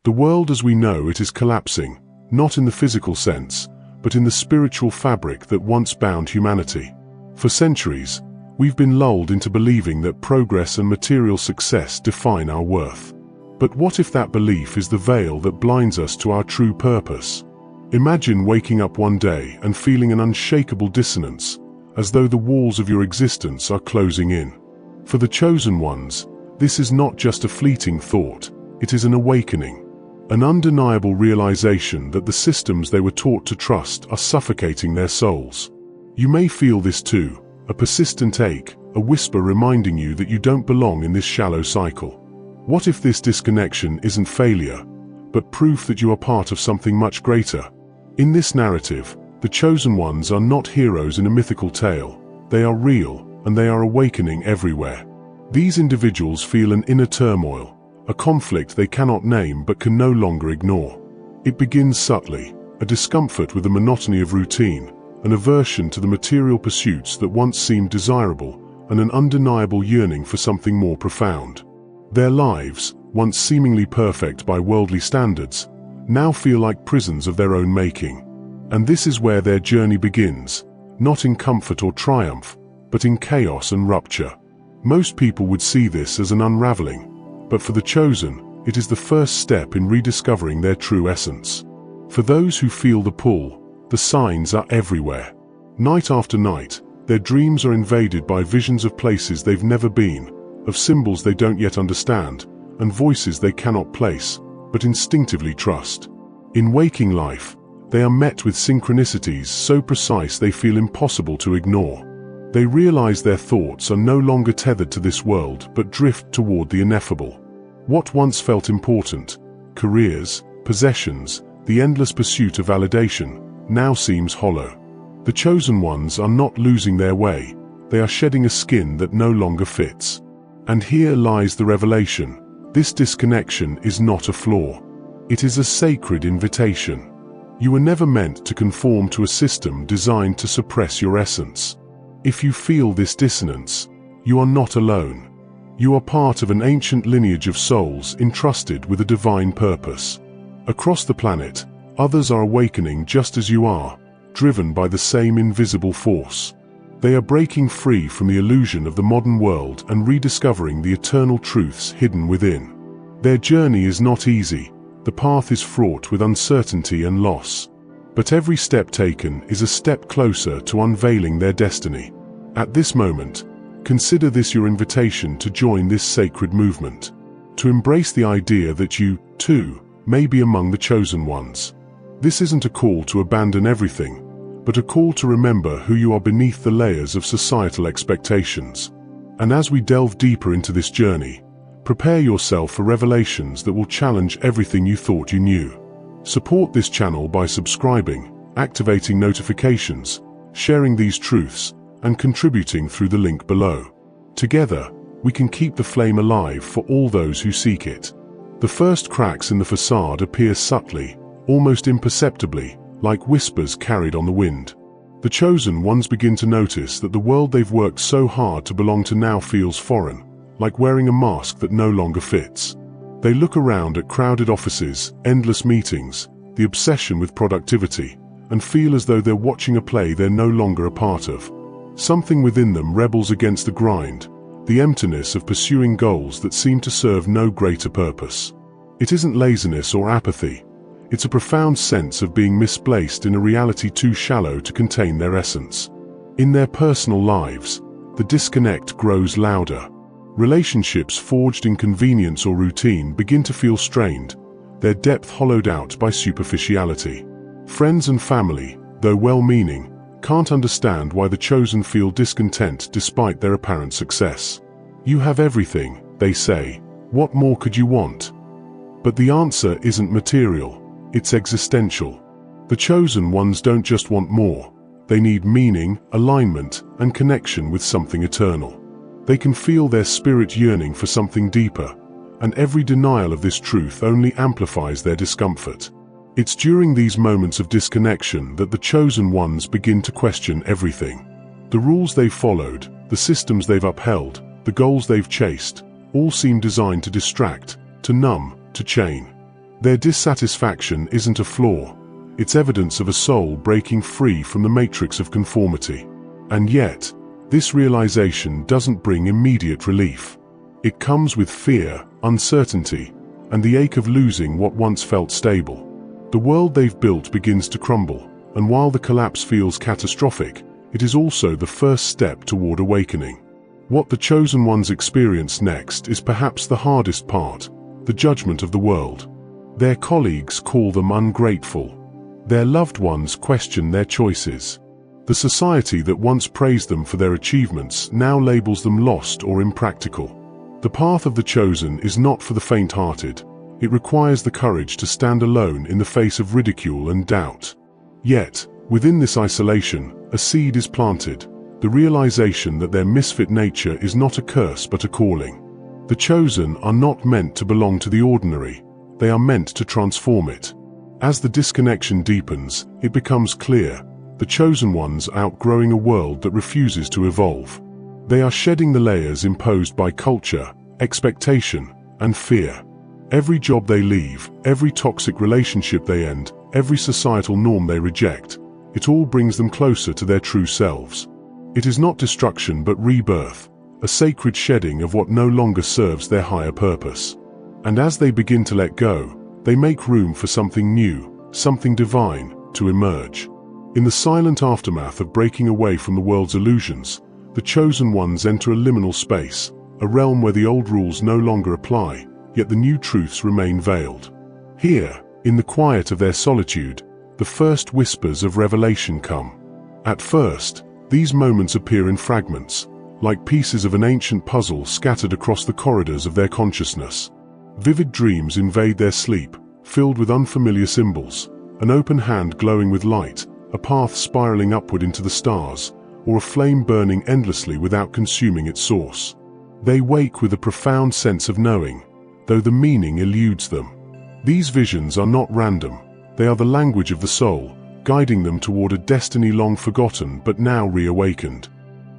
The world as we know it is collapsing, not in the physical sense, but in the spiritual fabric that once bound humanity. For centuries, we've been lulled into believing that progress and material success define our worth. But what if that belief is the veil that blinds us to our true purpose? Imagine waking up one day and feeling an unshakable dissonance, as though the walls of your existence are closing in. For the chosen ones, this is not just a fleeting thought, it is an awakening. An undeniable realization that the systems they were taught to trust are suffocating their souls. You may feel this too, a persistent ache, a whisper reminding you that you don't belong in this shallow cycle. What if this disconnection isn't failure, but proof that you are part of something much greater? In this narrative, the chosen ones are not heroes in a mythical tale. They are real, and they are awakening everywhere. These individuals feel an inner turmoil, a conflict they cannot name but can no longer ignore. It begins subtly, a discomfort with the monotony of routine, an aversion to the material pursuits that once seemed desirable, and an undeniable yearning for something more profound. Their lives, once seemingly perfect by worldly standards, now feel like prisons of their own making. And this is where their journey begins, not in comfort or triumph, but in chaos and rupture. Most people would see this as an unraveling, but for the chosen, it is the first step in rediscovering their true essence. For those who feel the pull, the signs are everywhere. Night after night, their dreams are invaded by visions of places they've never been, of symbols they don't yet understand, and voices they cannot place, but instinctively trust. In waking life, they are met with synchronicities so precise they feel impossible to ignore. They realize their thoughts are no longer tethered to this world but drift toward the ineffable. What once felt important, careers, possessions, the endless pursuit of validation, now seems hollow. The chosen ones are not losing their way, they are shedding a skin that no longer fits. And here lies the revelation: this disconnection is not a flaw. It is a sacred invitation. You were never meant to conform to a system designed to suppress your essence. If you feel this dissonance, you are not alone. You are part of an ancient lineage of souls entrusted with a divine purpose. Across the planet, others are awakening just as you are, driven by the same invisible force. They are breaking free from the illusion of the modern world and rediscovering the eternal truths hidden within. Their journey is not easy. The path is fraught with uncertainty and loss. But every step taken is a step closer to unveiling their destiny. At this moment, consider this your invitation to join this sacred movement, to embrace the idea that you, too, may be among the chosen ones. This isn't a call to abandon everything, but a call to remember who you are beneath the layers of societal expectations. And as we delve deeper into this journey, prepare yourself for revelations that will challenge everything you thought you knew. Support this channel by subscribing, activating notifications, sharing these truths, and contributing through the link below. Together, we can keep the flame alive for all those who seek it. The first cracks in the facade appear subtly, almost imperceptibly, like whispers carried on the wind. The chosen ones begin to notice that the world they've worked so hard to belong to now feels foreign, like wearing a mask that no longer fits. They look around at crowded offices, endless meetings, the obsession with productivity, and feel as though they're watching a play they're no longer a part of. Something within them rebels against the grind, the emptiness of pursuing goals that seem to serve no greater purpose. It isn't laziness or apathy. It's a profound sense of being misplaced in a reality too shallow to contain their essence. In their personal lives, the disconnect grows louder. Relationships forged in convenience or routine begin to feel strained, their depth hollowed out by superficiality. Friends and family, though well-meaning, can't understand why the chosen feel discontent despite their apparent success. You have everything, they say. What more could you want? But the answer isn't material, it's existential. The chosen ones don't just want more, they need meaning, alignment, and connection with something eternal. They can feel their spirit yearning for something deeper, and every denial of this truth only amplifies their discomfort. It's during these moments of disconnection that the chosen ones begin to question everything. The rules they've followed, the systems they've upheld, the goals they've chased, all seem designed to distract, to numb, to chain. Their dissatisfaction isn't a flaw, it's evidence of a soul breaking free from the matrix of conformity. And yet, this realization doesn't bring immediate relief. It comes with fear, uncertainty, and the ache of losing what once felt stable. The world they've built begins to crumble, and while the collapse feels catastrophic, it is also the first step toward awakening. What the chosen ones experience next is perhaps the hardest part, the judgment of the world. Their colleagues call them ungrateful. Their loved ones question their choices. The society that once praised them for their achievements now labels them lost or impractical. The path of the chosen is not for the faint-hearted. It requires the courage to stand alone in the face of ridicule and doubt. Yet, within this isolation, a seed is planted, the realization that their misfit nature is not a curse but a calling. The chosen are not meant to belong to the ordinary, they are meant to transform it. As the disconnection deepens, it becomes clear, the chosen ones are outgrowing a world that refuses to evolve. They are shedding the layers imposed by culture, expectation, and fear. Every job they leave, every toxic relationship they end, every societal norm they reject, it all brings them closer to their true selves. It is not destruction but rebirth, a sacred shedding of what no longer serves their higher purpose. And as they begin to let go, they make room for something new, something divine, to emerge. In the silent aftermath of breaking away from the world's illusions, the chosen ones enter a liminal space, a realm where the old rules no longer apply, yet the new truths remain veiled. Here, in the quiet of their solitude, the first whispers of revelation come. At first, these moments appear in fragments, like pieces of an ancient puzzle scattered across the corridors of their consciousness. Vivid dreams invade their sleep, filled with unfamiliar symbols, an open hand glowing with light, a path spiraling upward into the stars, or a flame burning endlessly without consuming its source. They wake with a profound sense of knowing, though the meaning eludes them. These visions are not random, they are the language of the soul, guiding them toward a destiny long forgotten but now reawakened.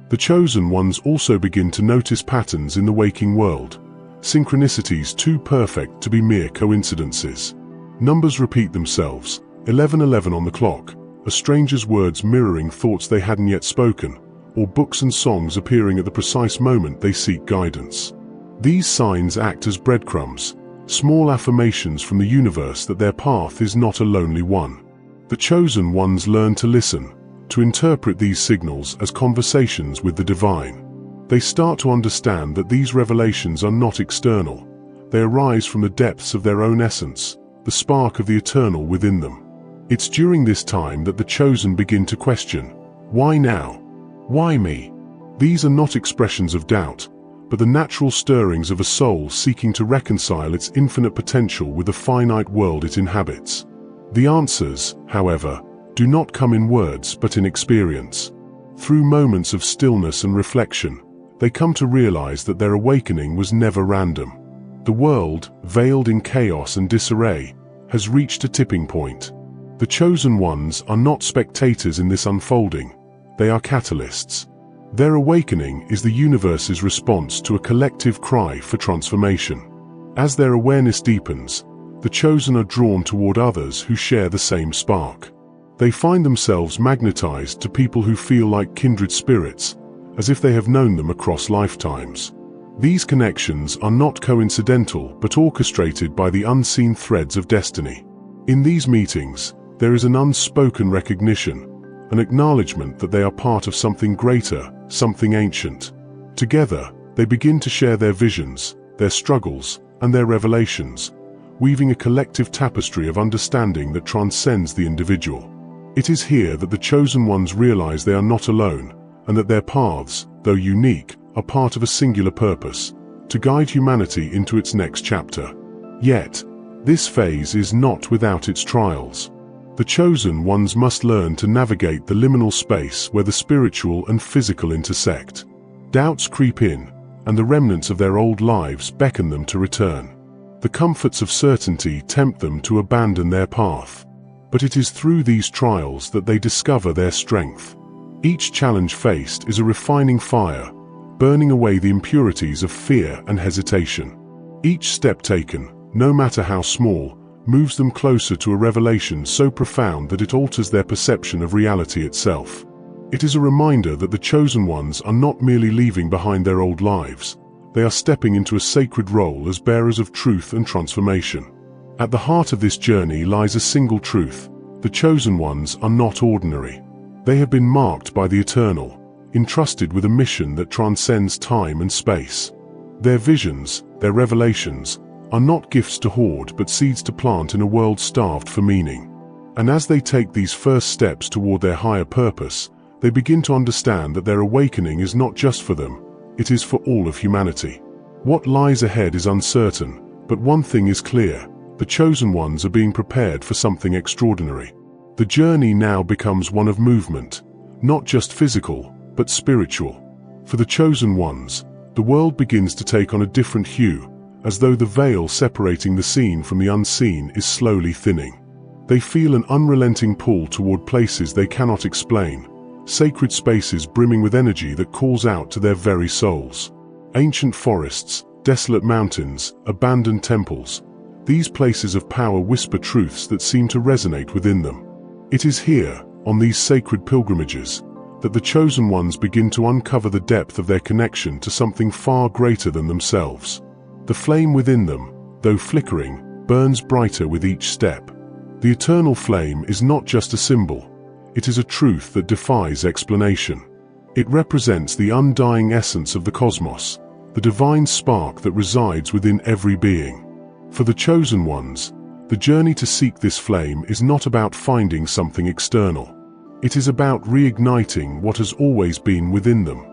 The chosen ones also begin to notice patterns in the waking world, synchronicities too perfect to be mere coincidences. Numbers repeat themselves, 11:11 on the clock, a stranger's words mirroring thoughts they hadn't yet spoken, or books and songs appearing at the precise moment they seek guidance. These signs act as breadcrumbs, small affirmations from the universe that their path is not a lonely one. The chosen ones learn to listen, to interpret these signals as conversations with the divine. They start to understand that these revelations are not external. They arise from the depths of their own essence, the spark of the eternal within them. It's during this time that the chosen begin to question, why now? Why me? These are not expressions of doubt, but the natural stirrings of a soul seeking to reconcile its infinite potential with the finite world it inhabits. The answers, however, do not come in words but in experience. Through moments of stillness and reflection, they come to realize that their awakening was never random. The world, veiled in chaos and disarray, has reached a tipping point. The chosen ones are not spectators in this unfolding, they are catalysts. Their awakening is the universe's response to a collective cry for transformation. As their awareness deepens, the chosen are drawn toward others who share the same spark. They find themselves magnetized to people who feel like kindred spirits, as if they have known them across lifetimes. These connections are not coincidental but orchestrated by the unseen threads of destiny. In these meetings, there is an unspoken recognition, an acknowledgement that they are part of something greater, something ancient. Together, they begin to share their visions, their struggles, and their revelations, weaving a collective tapestry of understanding that transcends the individual. It is here that the chosen ones realize they are not alone, and that their paths, though unique, are part of a singular purpose, to guide humanity into its next chapter. Yet, this phase is not without its trials. The chosen ones must learn to navigate the liminal space where the spiritual and physical intersect. Doubts creep in, and the remnants of their old lives beckon them to return. The comforts of certainty tempt them to abandon their path. But it is through these trials that they discover their strength. Each challenge faced is a refining fire, burning away the impurities of fear and hesitation. Each step taken, no matter how small, moves them closer to a revelation so profound that it alters their perception of reality itself. It is a reminder that the chosen ones are not merely leaving behind their old lives. They are stepping into a sacred role as bearers of truth and transformation. At the heart of this journey lies a single truth: the chosen ones are not ordinary. They have been marked by the eternal, entrusted with a mission that transcends time and space. Their visions, their revelations, are not gifts to hoard but seeds to plant in a world starved for meaning. And as they take these first steps toward their higher purpose, they begin to understand that their awakening is not just for them, it is for all of humanity. What lies ahead is uncertain, but one thing is clear: the chosen ones are being prepared for something extraordinary. The journey now becomes one of movement, not just physical, but spiritual. For the chosen ones, the world begins to take on a different hue, as though the veil separating the seen from the unseen is slowly thinning. They feel an unrelenting pull toward places they cannot explain, sacred spaces brimming with energy that calls out to their very souls. Ancient forests, desolate mountains, abandoned temples, these places of power whisper truths that seem to resonate within them. It is here, on these sacred pilgrimages, that the chosen ones begin to uncover the depth of their connection to something far greater than themselves. The flame within them, though flickering, burns brighter with each step. The eternal flame is not just a symbol, it is a truth that defies explanation. It represents the undying essence of the cosmos, the divine spark that resides within every being. For the chosen ones, the journey to seek this flame is not about finding something external. It is about reigniting what has always been within them.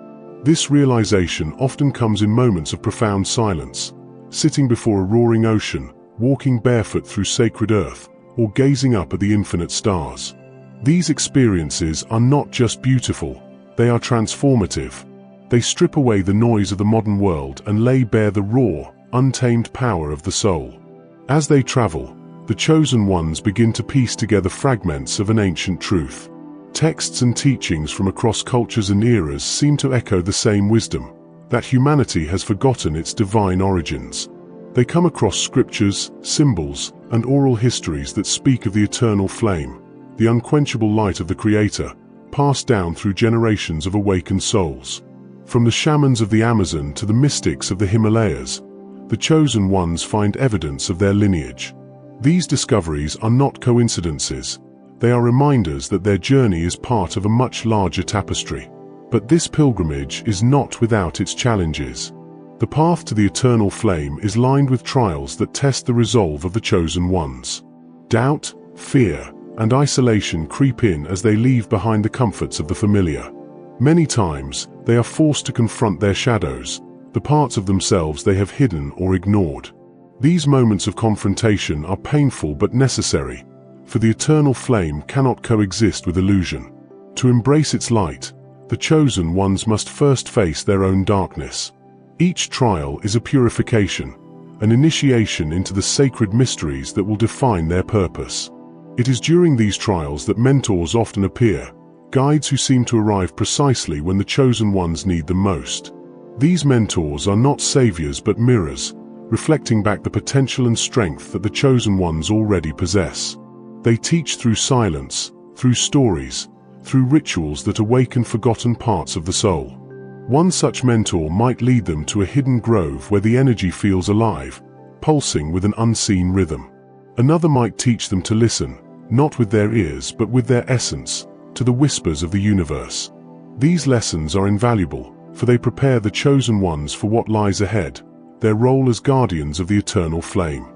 This realization often comes in moments of profound silence, sitting before a roaring ocean, walking barefoot through sacred earth, or gazing up at the infinite stars. These experiences are not just beautiful, they are transformative. They strip away the noise of the modern world and lay bare the raw, untamed power of the soul. As they travel, the chosen ones begin to piece together fragments of an ancient truth. Texts and teachings from across cultures and eras seem to echo the same wisdom, that humanity has forgotten its divine origins. They come across scriptures, symbols, and oral histories that speak of the eternal flame, the unquenchable light of the Creator, passed down through generations of awakened souls. From the shamans of the Amazon to the mystics of the Himalayas, the chosen ones find evidence of their lineage. These discoveries are not coincidences. They are reminders that their journey is part of a much larger tapestry. But this pilgrimage is not without its challenges. The path to the eternal flame is lined with trials that test the resolve of the chosen ones. Doubt, fear, and isolation creep in as they leave behind the comforts of the familiar. Many times, they are forced to confront their shadows, the parts of themselves they have hidden or ignored. These moments of confrontation are painful but necessary, for the eternal flame cannot coexist with illusion. To embrace its light, the chosen ones must first face their own darkness. Each trial is a purification, an initiation into the sacred mysteries that will define their purpose. It is during these trials that mentors often appear, guides who seem to arrive precisely when the chosen ones need them most. These mentors are not saviors but mirrors, reflecting back the potential and strength that the chosen ones already possess. They teach through silence, through stories, through rituals that awaken forgotten parts of the soul. One such mentor might lead them to a hidden grove where the energy feels alive, pulsing with an unseen rhythm. Another might teach them to listen, not with their ears but with their essence, to the whispers of the universe. These lessons are invaluable, for they prepare the chosen ones for what lies ahead, their role as guardians of the eternal flame.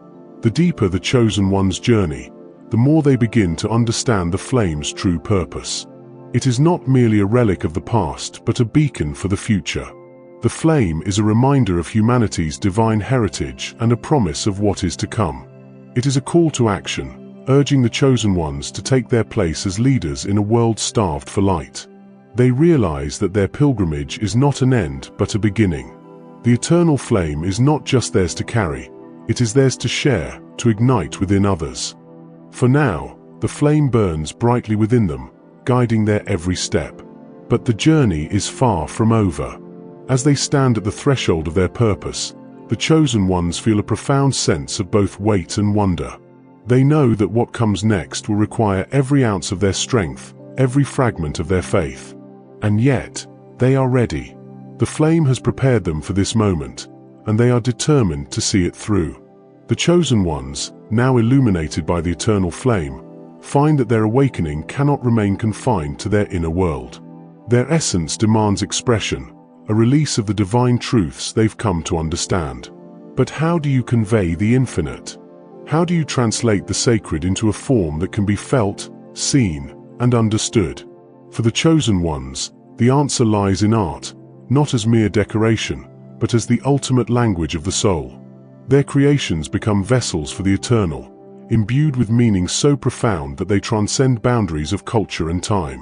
The deeper the chosen one's journey, the more they begin to understand the flame's true purpose. It is not merely a relic of the past but a beacon for the future. The flame is a reminder of humanity's divine heritage and a promise of what is to come. It is a call to action, urging the chosen ones to take their place as leaders in a world starved for light. They realize that their pilgrimage is not an end but a beginning. The eternal flame is not just theirs to carry, it is theirs to share, to ignite within others. For now, the flame burns brightly within them, guiding their every step. But the journey is far from over. As they stand at the threshold of their purpose, the chosen ones feel a profound sense of both weight and wonder. They know that what comes next will require every ounce of their strength, every fragment of their faith. And yet, they are ready. The flame has prepared them for this moment, and they are determined to see it through. The chosen ones, now illuminated by the eternal flame, find that their awakening cannot remain confined to their inner world. Their essence demands expression, a release of the divine truths they've come to understand. But how do you convey the infinite? How do you translate the sacred into a form that can be felt, seen, and understood? For the chosen ones, the answer lies in art, not as mere decoration, but as the ultimate language of the soul. Their creations become vessels for the eternal, imbued with meaning so profound that they transcend boundaries of culture and time.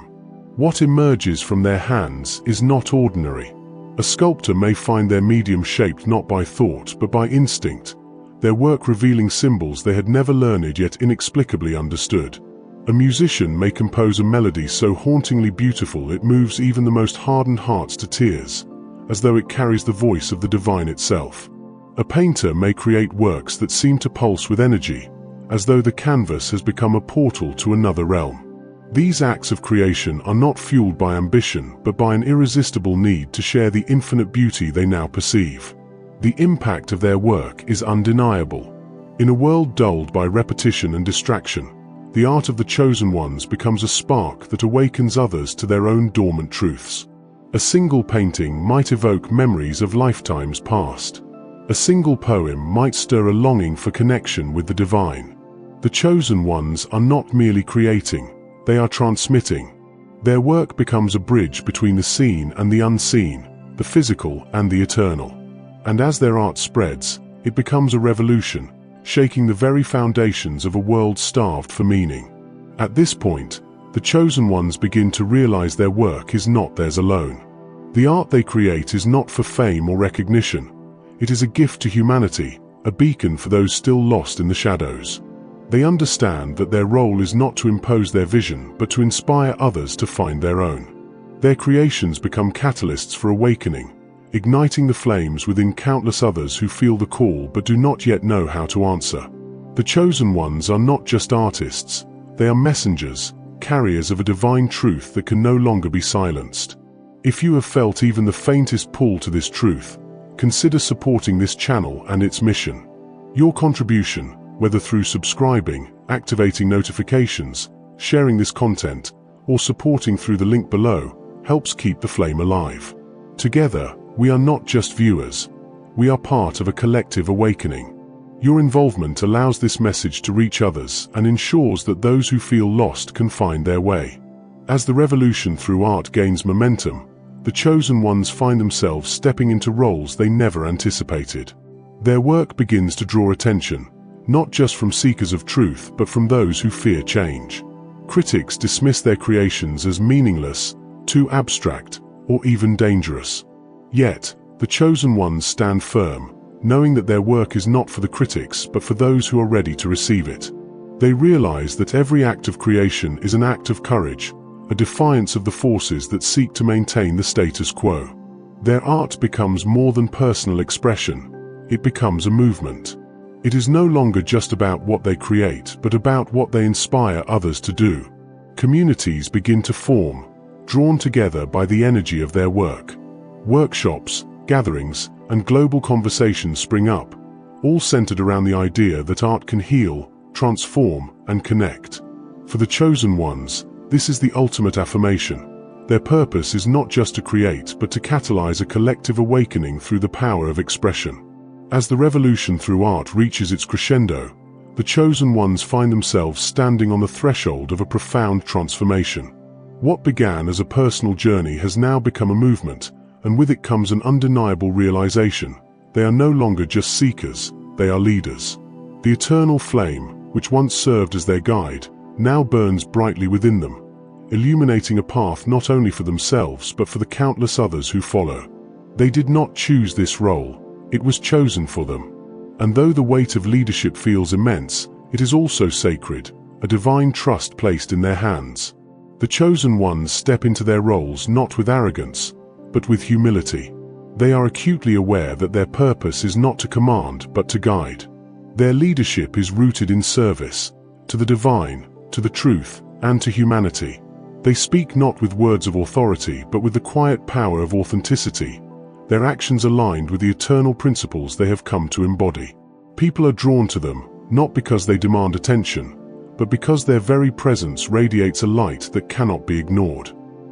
What emerges from their hands is not ordinary. A sculptor may find their medium shaped not by thought but by instinct, their work revealing symbols they had never learned yet inexplicably understood. A musician may compose a melody so hauntingly beautiful it moves even the most hardened hearts to tears, as though it carries the voice of the divine itself. A painter may create works that seem to pulse with energy, as though the canvas has become a portal to another realm. These acts of creation are not fueled by ambition but by an irresistible need to share the infinite beauty they now perceive. The impact of their work is undeniable. In a world dulled by repetition and distraction, the art of the chosen ones becomes a spark that awakens others to their own dormant truths. A single painting might evoke memories of lifetimes past. A single poem might stir a longing for connection with the divine. The chosen ones are not merely creating, they are transmitting. Their work becomes a bridge between the seen and the unseen, the physical and the eternal. And as their art spreads, it becomes a revolution, shaking the very foundations of a world starved for meaning. At this point, the chosen ones begin to realize their work is not theirs alone. The art they create is not for fame or recognition. It is a gift to humanity, a beacon for those still lost in the shadows. They understand that their role is not to impose their vision but to inspire others to find their own. Their creations become catalysts for awakening, igniting the flames within countless others who feel the call but do not yet know how to answer. The chosen ones are not just artists, they are messengers, carriers of a divine truth that can no longer be silenced. If you have felt even the faintest pull to this truth, consider supporting this channel and its mission. Your contribution, whether through subscribing, activating notifications, sharing this content, or supporting through the link below, helps keep the flame alive. Together, we are not just viewers, we are part of a collective awakening. Your involvement allows this message to reach others and ensures that those who feel lost can find their way. As the revolution through art gains momentum, the chosen ones find themselves stepping into roles they never anticipated. Their work begins to draw attention, not just from seekers of truth but from those who fear change. Critics dismiss their creations as meaningless, too abstract, or even dangerous. Yet, the chosen ones stand firm, knowing that their work is not for the critics but for those who are ready to receive it. They realize that every act of creation is an act of courage, a defiance of the forces that seek to maintain the status quo. Their art becomes more than personal expression, it becomes a movement. It is no longer just about what they create but about what they inspire others to do. Communities begin to form, drawn together by the energy of their work. Workshops, gatherings, and global conversations spring up, all centered around the idea that art can heal, transform, and connect. For the chosen ones, this is the ultimate affirmation. Their purpose is not just to create but to catalyze a collective awakening through the power of expression. As the revolution through art reaches its crescendo, the chosen ones find themselves standing on the threshold of a profound transformation. What began as a personal journey has now become a movement, and with it comes an undeniable realization. They are no longer just seekers, they are leaders. The eternal flame, which once served as their guide, now burns brightly within them, illuminating a path not only for themselves but for the countless others who follow. They did not choose this role, it was chosen for them. And though the weight of leadership feels immense, it is also sacred, a divine trust placed in their hands. The chosen ones step into their roles not with arrogance, but with humility. They are acutely aware that their purpose is not to command but to guide. Their leadership is rooted in service, to the divine, to the truth, and to humanity. They speak not with words of authority, but with the quiet power of authenticity, their actions aligned with the eternal principles they have come to embody. People are drawn to them, not because they demand attention, but because their very presence radiates a light that cannot be ignored.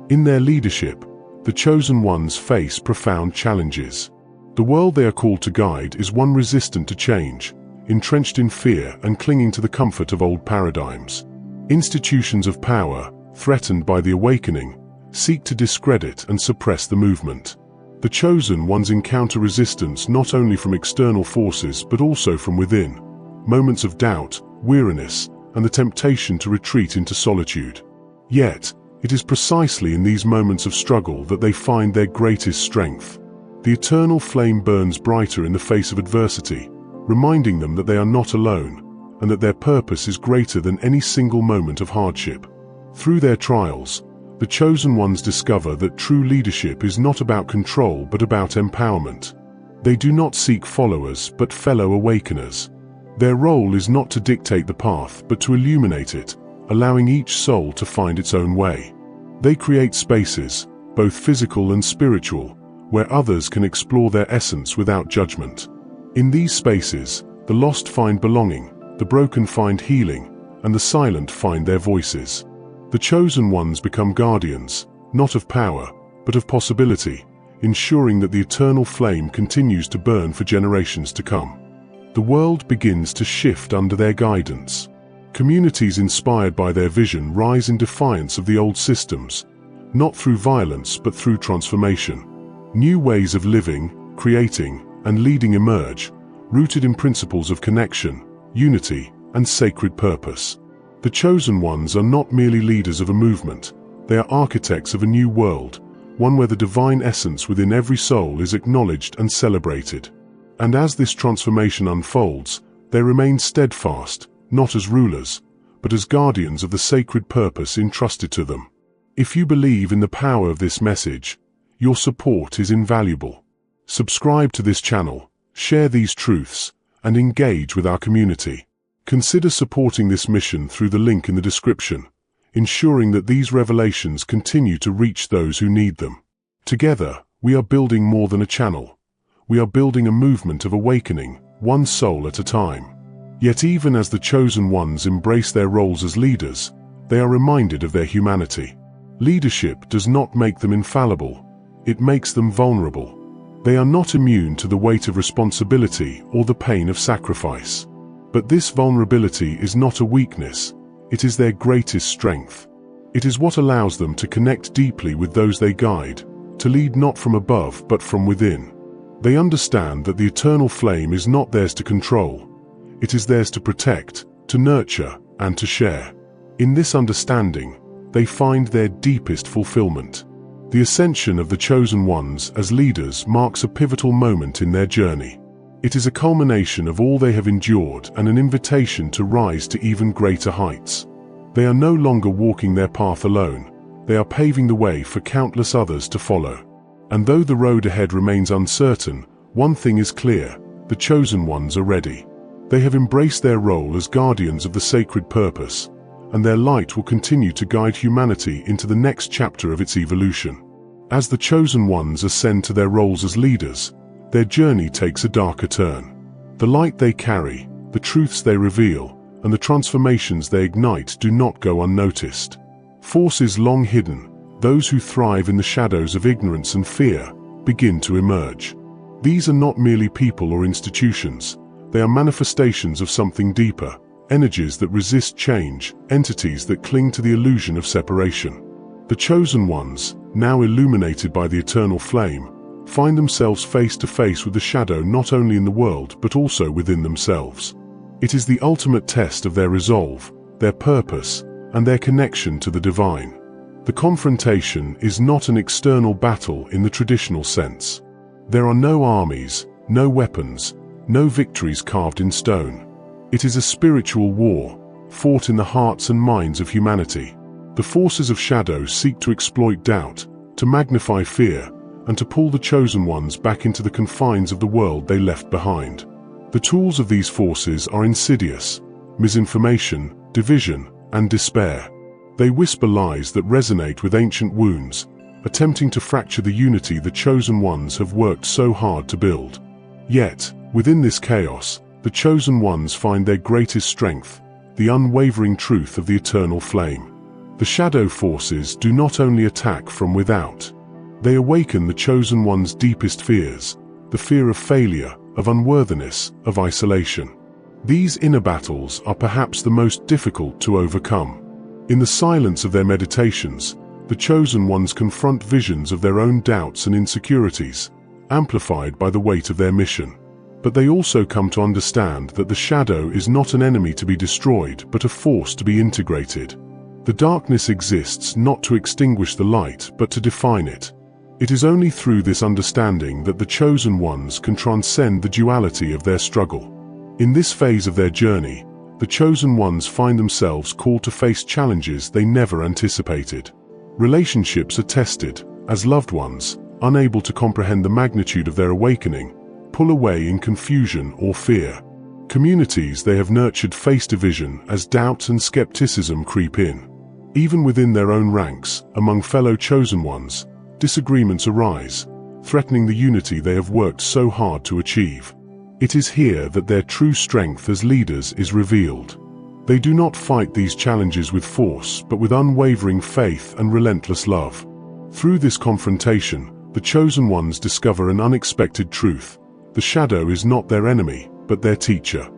In their leadership, the chosen ones face profound challenges. The world they are called to guide is one resistant to change, entrenched in fear and clinging to the comfort of old paradigms. Institutions of power, threatened by the awakening, seek to discredit and suppress the movement. The chosen ones encounter resistance not only from external forces but also from within, moments of doubt, weariness, and the temptation to retreat into solitude. Yet, it is precisely in these moments of struggle that they find their greatest strength. The eternal flame burns brighter in the face of adversity, reminding them that they are not alone, and that their purpose is greater than any single moment of hardship. Through their trials, the chosen ones discover that true leadership is not about control but about empowerment. They do not seek followers but fellow awakeners. Their role is not to dictate the path but to illuminate it, allowing each soul to find its own way. They create spaces, both physical and spiritual, where others can explore their essence without judgment. In these spaces, the lost find belonging, the broken find healing, and the silent find their voices. The chosen ones become guardians, not of power, but of possibility, ensuring that the eternal flame continues to burn for generations to come. The world begins to shift under their guidance. Communities inspired by their vision rise in defiance of the old systems, not through violence but through transformation. New ways of living, creating, and leading emerge, rooted in principles of connection, unity, and sacred purpose. The chosen ones are not merely leaders of a movement, they are architects of a new world, one where the divine essence within every soul is acknowledged and celebrated. And as this transformation unfolds, they remain steadfast, not as rulers, but as guardians of the sacred purpose entrusted to them. If you believe in the power of this message, your support is invaluable. Subscribe to this channel, share these truths, and engage with our community. Consider supporting this mission through the link in the description, ensuring that these revelations continue to reach those who need them. Together, we are building more than a channel. We are building a movement of awakening, one soul at a time. Yet even as the chosen ones embrace their roles as leaders, they are reminded of their humanity. Leadership does not make them infallible, it makes them vulnerable. They are not immune to the weight of responsibility or the pain of sacrifice. But this vulnerability is not a weakness, it is their greatest strength. It is what allows them to connect deeply with those they guide, to lead not from above but from within. They understand that the eternal flame is not theirs to control, it is theirs to protect, to nurture, and to share. In this understanding, they find their deepest fulfillment. The ascension of the chosen ones as leaders marks a pivotal moment in their journey. It is a culmination of all they have endured and an invitation to rise to even greater heights. They are no longer walking their path alone, they are paving the way for countless others to follow. And though the road ahead remains uncertain, one thing is clear, the chosen ones are ready. They have embraced their role as guardians of the sacred purpose, and their light will continue to guide humanity into the next chapter of its evolution. As the chosen ones ascend to their roles as leaders, their journey takes a darker turn. The light they carry, the truths they reveal, and the transformations they ignite do not go unnoticed. Forces long hidden, those who thrive in the shadows of ignorance and fear, begin to emerge. These are not merely people or institutions, they are manifestations of something deeper, energies that resist change, entities that cling to the illusion of separation. The chosen ones, now illuminated by the eternal flame, find themselves face to face with the shadow not only in the world but also within themselves. It is the ultimate test of their resolve, their purpose, and their connection to the divine. The confrontation is not an external battle in the traditional sense. There are no armies, no weapons, no victories carved in stone. It is a spiritual war, fought in the hearts and minds of humanity. The forces of shadow seek to exploit doubt, to magnify fear, and to pull the chosen ones back into the confines of the world they left behind. The tools of these forces are insidious: misinformation, division, and despair. They whisper lies that resonate with ancient wounds, attempting to fracture the unity the chosen ones have worked so hard to build. Yet, within this chaos, the chosen ones find their greatest strength, the unwavering truth of the eternal flame. The shadow forces do not only attack from without. They awaken the chosen one's deepest fears, the fear of failure, of unworthiness, of isolation. These inner battles are perhaps the most difficult to overcome. In the silence of their meditations, the chosen ones confront visions of their own doubts and insecurities, amplified by the weight of their mission. But they also come to understand that the shadow is not an enemy to be destroyed, but a force to be integrated. The darkness exists not to extinguish the light, but to define it. It is only through this understanding that the chosen ones can transcend the duality of their struggle. In this phase of their journey, the chosen ones find themselves called to face challenges they never anticipated. Relationships are tested, as loved ones, unable to comprehend the magnitude of their awakening, pull away in confusion or fear. Communities they have nurtured face division as doubt and skepticism creep in. Even within their own ranks, among fellow chosen ones, disagreements arise, threatening the unity they have worked so hard to achieve. It is here that their true strength as leaders is revealed. They do not fight these challenges with force, but with unwavering faith and relentless love. Through this confrontation, the chosen ones discover an unexpected truth. The shadow is not their enemy, but their teacher.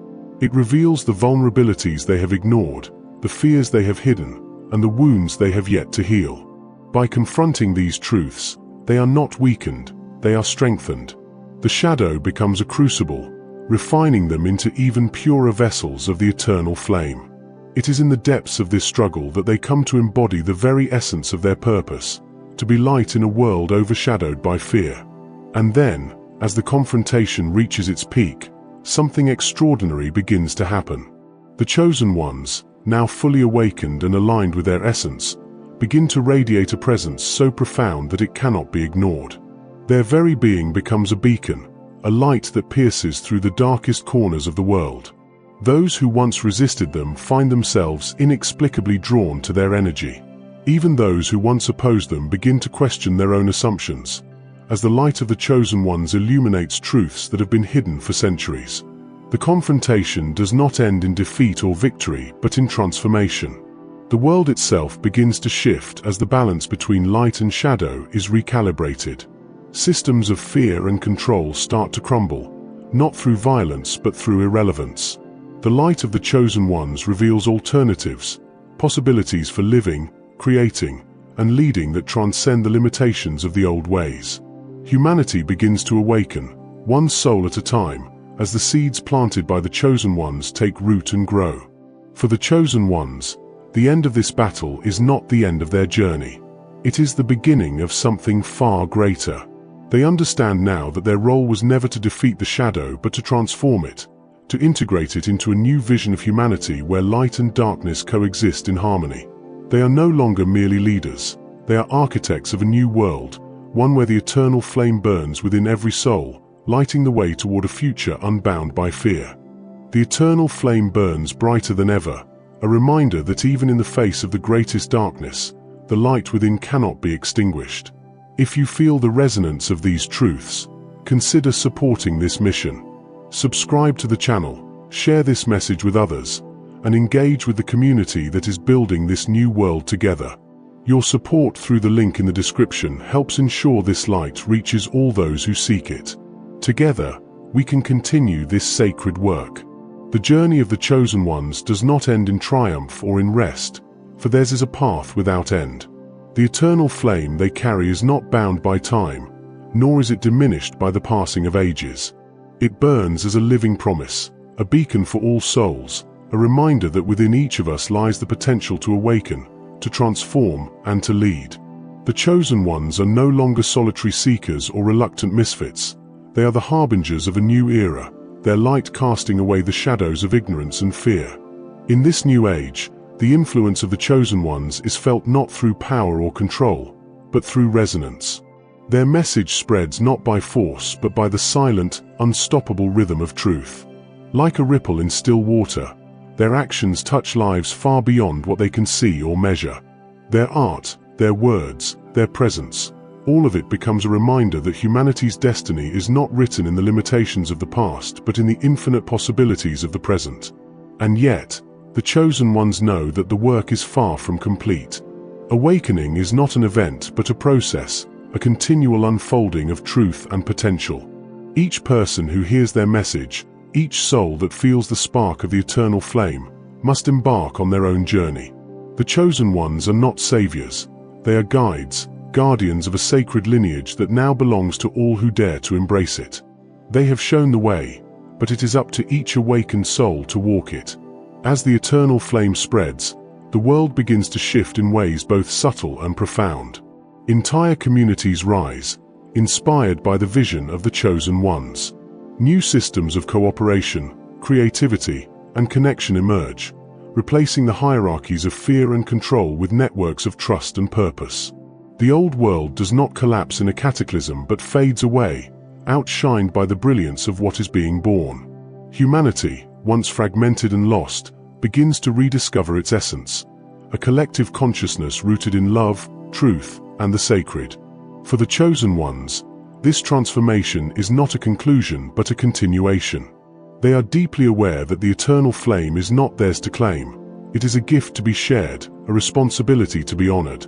It reveals the vulnerabilities they have ignored, the fears they have hidden, and the wounds they have yet to heal. By confronting these truths, they are not weakened, they are strengthened. The shadow becomes a crucible, refining them into even purer vessels of the eternal flame. It is in the depths of this struggle that they come to embody the very essence of their purpose, to be light in a world overshadowed by fear. And then, as the confrontation reaches its peak, something extraordinary begins to happen. The chosen ones, now fully awakened and aligned with their essence, begin to radiate a presence so profound that it cannot be ignored. Their very being becomes a beacon, a light that pierces through the darkest corners of the world. Those who once resisted them find themselves inexplicably drawn to their energy. Even those who once opposed them begin to question their own assumptions, as the light of the chosen ones illuminates truths that have been hidden for centuries. The confrontation does not end in defeat or victory, but in transformation. The world itself begins to shift as the balance between light and shadow is recalibrated. Systems of fear and control start to crumble, not through violence but through irrelevance. The light of the chosen ones reveals alternatives, possibilities for living, creating, and leading that transcend the limitations of the old ways. Humanity begins to awaken, one soul at a time, as the seeds planted by the chosen ones take root and grow. For the chosen ones, the end of this battle is not the end of their journey. It is the beginning of something far greater. They understand now that their role was never to defeat the shadow but to transform it, to integrate it into a new vision of humanity where light and darkness coexist in harmony. They are no longer merely leaders. They are architects of a new world, one where the eternal flame burns within every soul, lighting the way toward a future unbound by fear. The eternal flame burns brighter than ever, a reminder that even in the face of the greatest darkness, the light within cannot be extinguished. If you feel the resonance of these truths, consider supporting this mission. Subscribe to the channel, share this message with others, and engage with the community that is building this new world together. Your support through the link in the description helps ensure this light reaches all those who seek it. Together, we can continue this sacred work. The journey of the chosen ones does not end in triumph or in rest, for theirs is a path without end. The eternal flame they carry is not bound by time, nor is it diminished by the passing of ages. It burns as a living promise, a beacon for all souls, a reminder that within each of us lies the potential to awaken, to transform, and to lead. The chosen ones are no longer solitary seekers or reluctant misfits. They are the harbingers of a new era, their light casting away the shadows of ignorance and fear. In this new age, the influence of the chosen ones is felt not through power or control, but through resonance. Their message spreads not by force but by the silent, unstoppable rhythm of truth. Like a ripple in still water, Their actions touch lives far beyond what they can see or measure. Their art, their words, their presence, all of it becomes a reminder that humanity's destiny is not written in the limitations of the past but in the infinite possibilities of the present. And yet, the chosen ones know that the work is far from complete. Awakening is not an event but a process, a continual unfolding of truth and potential. Each person who hears their message, each soul that feels the spark of the eternal flame, must embark on their own journey. The chosen ones are not saviors. They are guides, guardians of a sacred lineage that now belongs to all who dare to embrace it. They have shown the way, but it is up to each awakened soul to walk it. As the eternal flame spreads, the world begins to shift in ways both subtle and profound. Entire communities rise, inspired by the vision of the chosen ones. New systems of cooperation, creativity, and connection emerge, replacing the hierarchies of fear and control with networks of trust and purpose. The old world does not collapse in a cataclysm but fades away, outshined by the brilliance of what is being born. Humanity, once fragmented and lost, begins to rediscover its essence, a collective consciousness rooted in love, truth, and the sacred. For the chosen ones, this transformation is not a conclusion but a continuation. They are deeply aware that the eternal flame is not theirs to claim. It is a gift to be shared, a responsibility to be honored.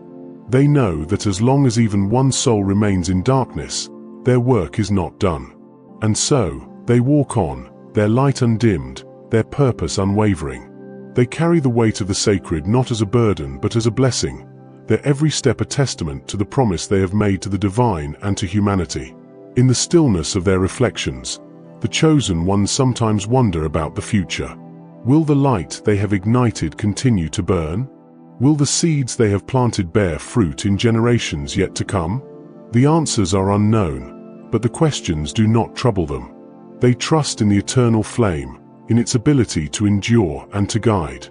They know that as long as even one soul remains in darkness, their work is not done. And so, they walk on, their light undimmed, their purpose unwavering. They carry the weight of the sacred not as a burden but as a blessing, their every step a testament to the promise they have made to the divine and to humanity. In the stillness of their reflections, the chosen ones sometimes wonder about the future. Will the light they have ignited continue to burn? Will the seeds they have planted bear fruit in generations yet to come? The answers are unknown, but the questions do not trouble them. They trust in the eternal flame, in its ability to endure and to guide.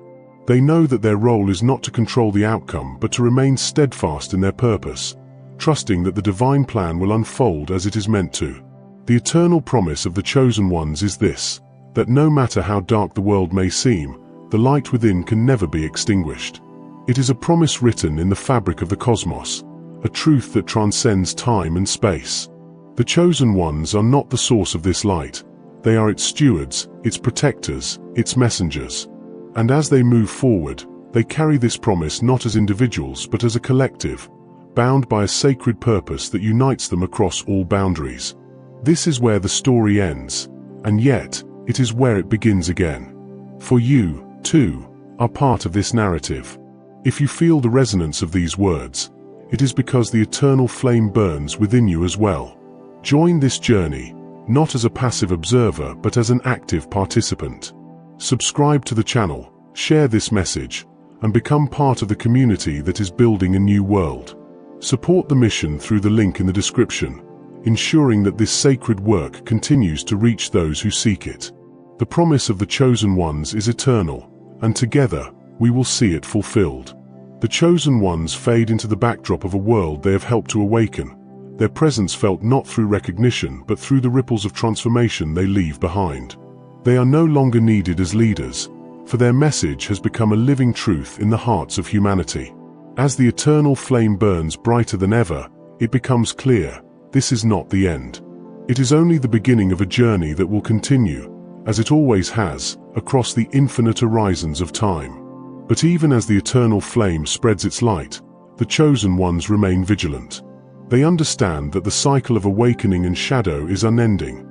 They know that their role is not to control the outcome but to remain steadfast in their purpose, trusting that the divine plan will unfold as it is meant to. The eternal promise of the chosen ones is this, that no matter how dark the world may seem, the light within can never be extinguished. It is a promise written in the fabric of the cosmos, a truth that transcends time and space. The chosen ones are not the source of this light. They are its stewards, its protectors, its messengers. And as they move forward, they carry this promise not as individuals but as a collective, bound by a sacred purpose that unites them across all boundaries. This is where the story ends, and yet, it is where it begins again. For you, too, are part of this narrative. If you feel the resonance of these words, it is because the eternal flame burns within you as well. Join this journey, not as a passive observer but as an active participant. Subscribe to the channel, share this message, and become part of the community that is building a new world. Support the mission through the link in the description, ensuring that this sacred work continues to reach those who seek it. The promise of the chosen ones is eternal, and together, we will see it fulfilled. The chosen ones fade into the backdrop of a world they have helped to awaken, their presence felt not through recognition but through the ripples of transformation they leave behind. They are no longer needed as leaders, for their message has become a living truth in the hearts of humanity. As the eternal flame burns brighter than ever, it becomes clear, this is not the end. It is only the beginning of a journey that will continue, as it always has, across the infinite horizons of time. But even as the eternal flame spreads its light, the chosen ones remain vigilant. They understand that the cycle of awakening and shadow is unending.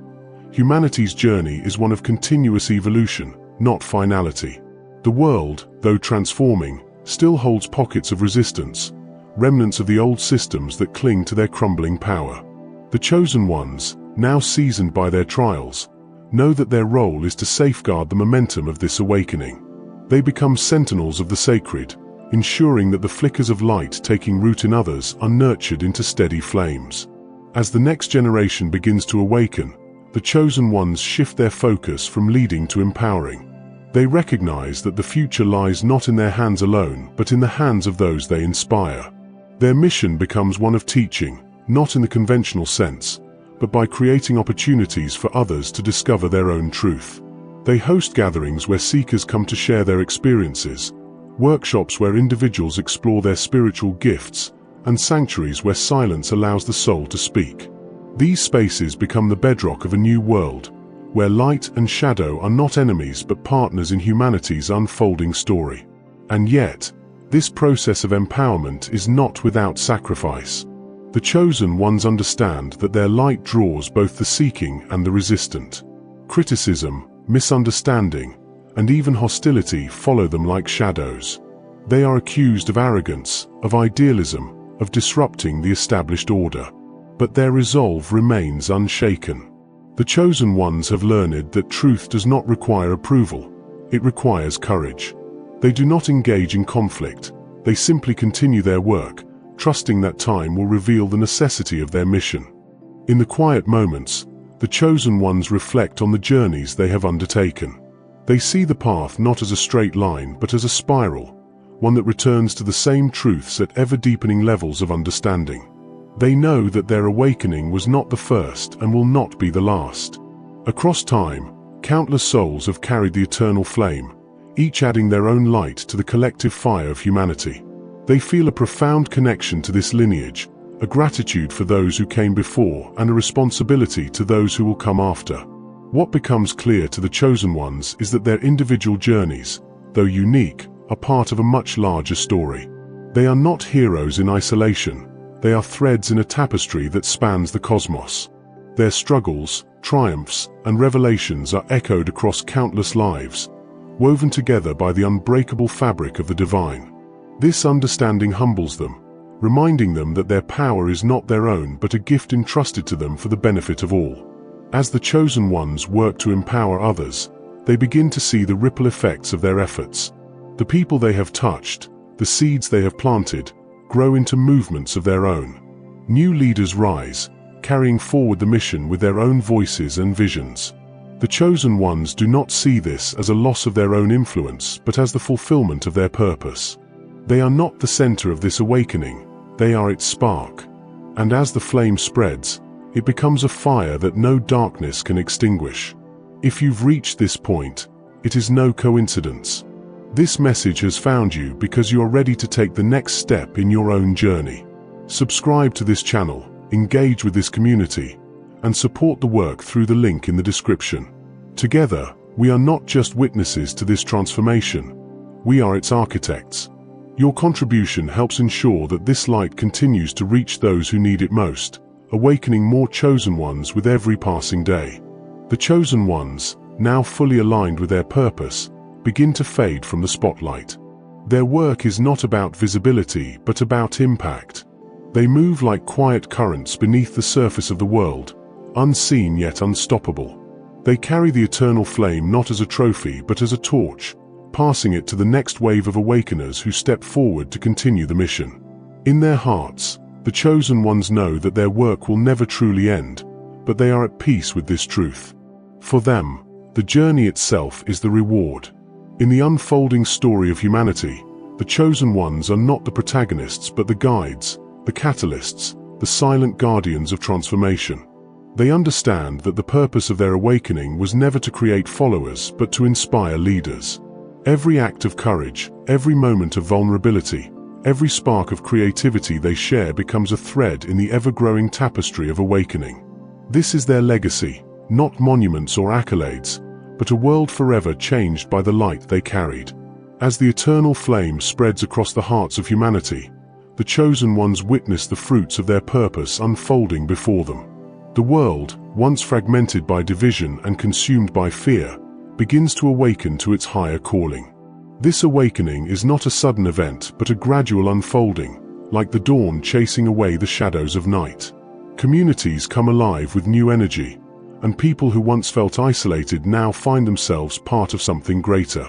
Humanity's journey is one of continuous evolution, not finality. The world, though transforming, still holds pockets of resistance, remnants of the old systems that cling to their crumbling power. The chosen ones, now seasoned by their trials, know that their role is to safeguard the momentum of this awakening. They become sentinels of the sacred, ensuring that the flickers of light taking root in others are nurtured into steady flames. As the next generation begins to awaken, the chosen ones shift their focus from leading to empowering. They recognize that the future lies not in their hands alone, but in the hands of those they inspire. Their mission becomes one of teaching, not in the conventional sense, but by creating opportunities for others to discover their own truth. They host gatherings where seekers come to share their experiences, workshops where individuals explore their spiritual gifts, and sanctuaries where silence allows the soul to speak. These spaces become the bedrock of a new world, where light and shadow are not enemies but partners in humanity's unfolding story. And yet, this process of empowerment is not without sacrifice. The chosen ones understand that their light draws both the seeking and the resistant. Criticism, misunderstanding, and even hostility follow them like shadows. They are accused of arrogance, of idealism, of disrupting the established order. But their resolve remains unshaken. The chosen ones have learned that truth does not require approval. It requires courage. They do not engage in conflict. They simply continue their work, trusting that time will reveal the necessity of their mission. In the quiet moments, the chosen ones reflect on the journeys they have undertaken. They see the path not as a straight line but as a spiral, one that returns to the same truths at ever-deepening levels of understanding. They know that their awakening was not the first and will not be the last. Across time, countless souls have carried the eternal flame, each adding their own light to the collective fire of humanity. They feel a profound connection to this lineage, a gratitude for those who came before and a responsibility to those who will come after. What becomes clear to the chosen ones is that their individual journeys, though unique, are part of a much larger story. They are not heroes in isolation. They are threads in a tapestry that spans the cosmos. Their struggles, triumphs, and revelations are echoed across countless lives, woven together by the unbreakable fabric of the divine. This understanding humbles them, reminding them that their power is not their own but a gift entrusted to them for the benefit of all. As the chosen ones work to empower others, they begin to see the ripple effects of their efforts. The people they have touched, the seeds they have planted, grow into movements of their own. New leaders rise, carrying forward the mission with their own voices and visions. The chosen ones do not see this as a loss of their own influence but as the fulfillment of their purpose. They are not the center of this awakening, they are its spark. And as the flame spreads, it becomes a fire that no darkness can extinguish. If you've reached this point, it is no coincidence. This message has found you because you are ready to take the next step in your own journey. Subscribe to this channel, engage with this community, and support the work through the link in the description. Together, we are not just witnesses to this transformation, we are its architects. Your contribution helps ensure that this light continues to reach those who need it most, awakening more chosen ones with every passing day. The chosen ones, now fully aligned with their purpose, begin to fade from the spotlight. Their work is not about visibility but about impact. They move like quiet currents beneath the surface of the world, unseen yet unstoppable. They carry the eternal flame not as a trophy but as a torch, passing it to the next wave of awakeners who step forward to continue the mission. In their hearts, the chosen ones know that their work will never truly end, but they are at peace with this truth. For them, the journey itself is the reward. In the unfolding story of humanity, the chosen ones are not the protagonists but the guides, the catalysts, the silent guardians of transformation. They understand that the purpose of their awakening was never to create followers but to inspire leaders. Every act of courage, every moment of vulnerability, every spark of creativity they share becomes a thread in the ever-growing tapestry of awakening. This is their legacy, not monuments or accolades, but a world forever changed by the light they carried. As the eternal flame spreads across the hearts of humanity, the chosen ones witness the fruits of their purpose unfolding before them. The world, once fragmented by division and consumed by fear, begins to awaken to its higher calling. This awakening is not a sudden event but a gradual unfolding, like the dawn chasing away the shadows of night. Communities come alive with new energy, and people who once felt isolated now find themselves part of something greater.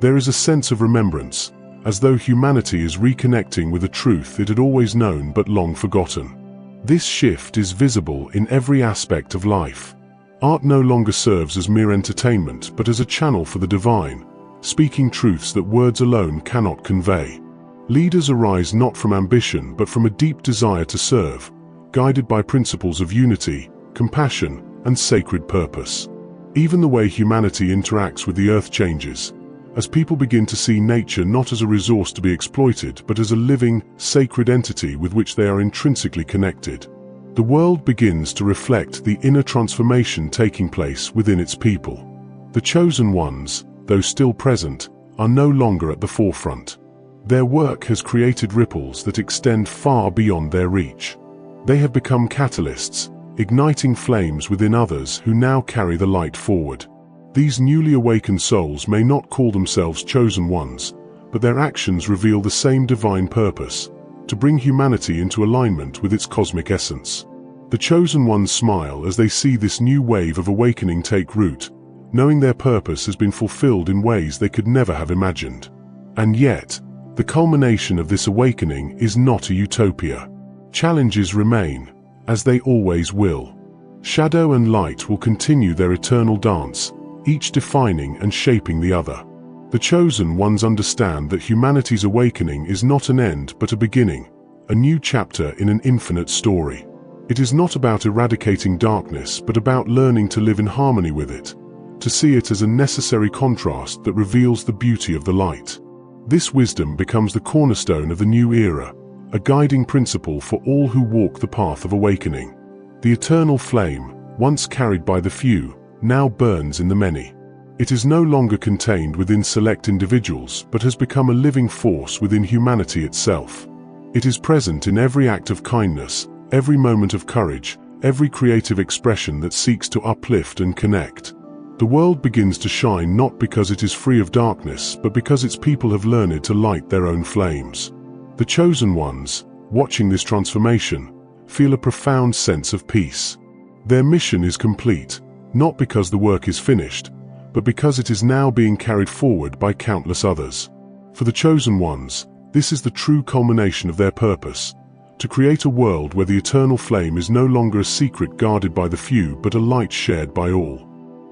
There is a sense of remembrance, as though humanity is reconnecting with a truth it had always known but long forgotten. This shift is visible in every aspect of life. Art no longer serves as mere entertainment but as a channel for the divine, speaking truths that words alone cannot convey. Leaders arise not from ambition but from a deep desire to serve, guided by principles of unity, compassion, and sacred purpose. Even the way humanity interacts with the earth changes, as people begin to see nature not as a resource to be exploited, but as a living, sacred entity with which they are intrinsically connected. The world begins to reflect the inner transformation taking place within its people. The chosen ones, though still present, are no longer at the forefront. Their work has created ripples that extend far beyond their reach. They have become catalysts, igniting flames within others who now carry the light forward. These newly awakened souls may not call themselves chosen ones, but their actions reveal the same divine purpose: to bring humanity into alignment with its cosmic essence. The chosen ones smile as they see this new wave of awakening take root, knowing their purpose has been fulfilled in ways they could never have imagined. And yet, the culmination of this awakening is not a utopia. Challenges remain, as they always will. Shadow and light will continue their eternal dance, each defining and shaping the other. The chosen ones understand that humanity's awakening is not an end but a beginning, a new chapter in an infinite story. It is not about eradicating darkness, but about learning to live in harmony with it, to see it as a necessary contrast that reveals the beauty of the light. This wisdom becomes the cornerstone of the new era, a guiding principle for all who walk the path of awakening. The eternal flame, once carried by the few, now burns in the many. It is no longer contained within select individuals, but has become a living force within humanity itself. It is present in every act of kindness, every moment of courage, every creative expression that seeks to uplift and connect. The world begins to shine not because it is free of darkness, but because its people have learned to light their own flames. The chosen ones, watching this transformation, feel a profound sense of peace. Their mission is complete, not because the work is finished, but because it is now being carried forward by countless others. For the chosen ones, this is the true culmination of their purpose: to create a world where the eternal flame is no longer a secret guarded by the few, but a light shared by all.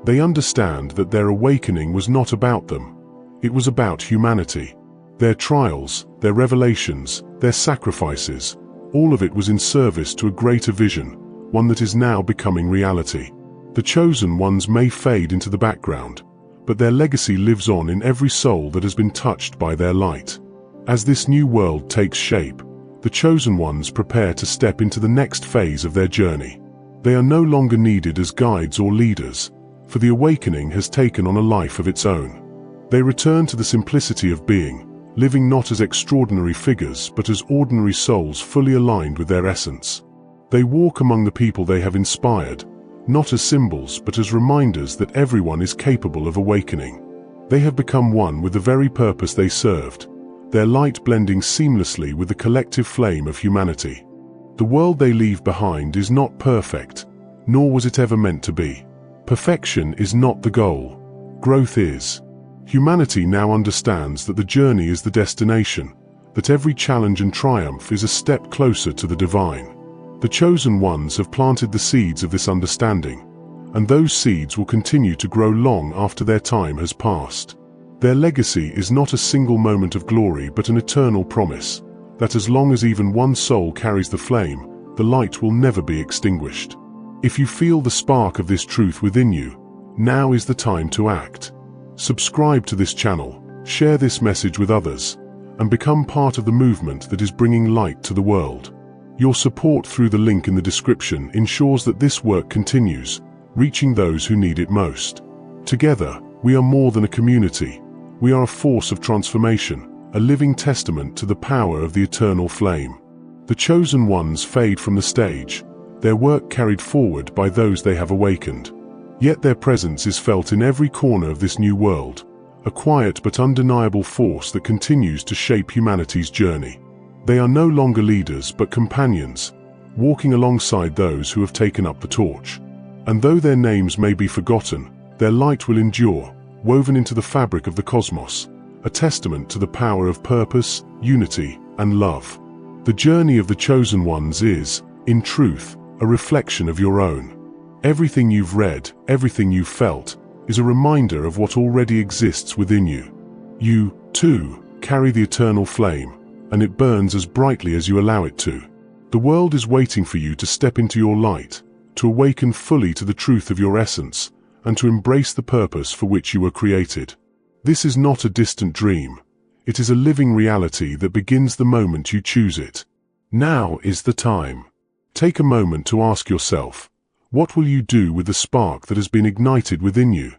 They understand that their awakening was not about them. It was about humanity. Their trials, their revelations, their sacrifices, all of it was in service to a greater vision, one that is now becoming reality. The chosen ones may fade into the background, but their legacy lives on in every soul that has been touched by their light. As this new world takes shape, the chosen ones prepare to step into the next phase of their journey. They are no longer needed as guides or leaders, for the awakening has taken on a life of its own. They return to the simplicity of being, living not as extraordinary figures but as ordinary souls fully aligned with their essence. They walk among the people they have inspired, not as symbols but as reminders that everyone is capable of awakening. They have become one with the very purpose they served, their light blending seamlessly with the collective flame of humanity. The world they leave behind is not perfect, nor was it ever meant to be. Perfection is not the goal. Growth is. Humanity now understands that the journey is the destination, that every challenge and triumph is a step closer to the divine. The chosen ones have planted the seeds of this understanding, and those seeds will continue to grow long after their time has passed. Their legacy is not a single moment of glory but an eternal promise, that as long as even one soul carries the flame, the light will never be extinguished. If you feel the spark of this truth within you, now is the time to act. Subscribe to this channel, share this message with others, and become part of the movement that is bringing light to the world. Your support through the link in the description ensures that this work continues, reaching those who need it most. Together, we are more than a community. We are a force of transformation, a living testament to the power of the eternal flame. The chosen ones fade from the stage, their work carried forward by those they have awakened. Yet their presence is felt in every corner of this new world, a quiet but undeniable force that continues to shape humanity's journey. They are no longer leaders but companions, walking alongside those who have taken up the torch. And though their names may be forgotten, their light will endure, woven into the fabric of the cosmos, a testament to the power of purpose, unity, and love. The journey of the chosen ones is, in truth, a reflection of your own. Everything you've read, everything you've felt, is a reminder of what already exists within you. You, too, carry the eternal flame, and it burns as brightly as you allow it to. The world is waiting for you to step into your light, to awaken fully to the truth of your essence, and to embrace the purpose for which you were created. This is not a distant dream. It is a living reality that begins the moment you choose it. Now is the time. Take a moment to ask yourself, what will you do with the spark that has been ignited within you?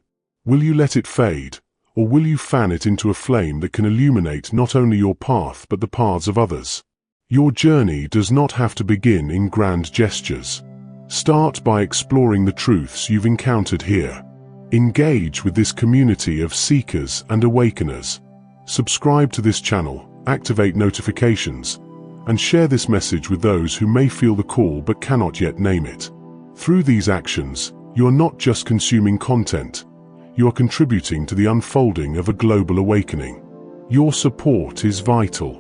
Will you let it fade, or will you fan it into a flame that can illuminate not only your path but the paths of others? Your journey does not have to begin in grand gestures. Start by exploring the truths you've encountered here. Engage with this community of seekers and awakeners. Subscribe to this channel, activate notifications, and share this message with those who may feel the call but cannot yet name it. Through these actions, you are not just consuming content, you are contributing to the unfolding of a global awakening. Your support is vital.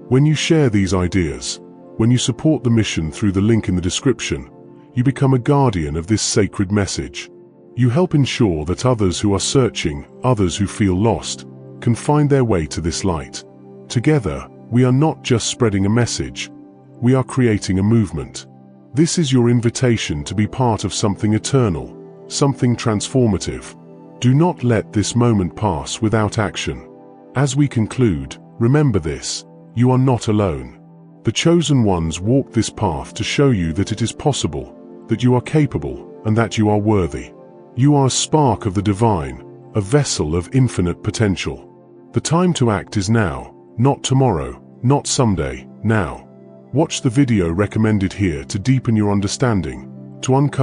When you share these ideas, when you support the mission through the link in the description, you become a guardian of this sacred message. You help ensure that others who are searching, others who feel lost, can find their way to this light. Together, we are not just spreading a message, we are creating a movement. This is your invitation to be part of something eternal, something transformative. Do not let this moment pass without action. As we conclude, remember this: you are not alone. The chosen ones walk this path to show you that it is possible, that you are capable, and that you are worthy. You are a spark of the divine, a vessel of infinite potential. The time to act is now, not tomorrow, not someday, now. Watch the video recommended here to deepen your understanding, to uncover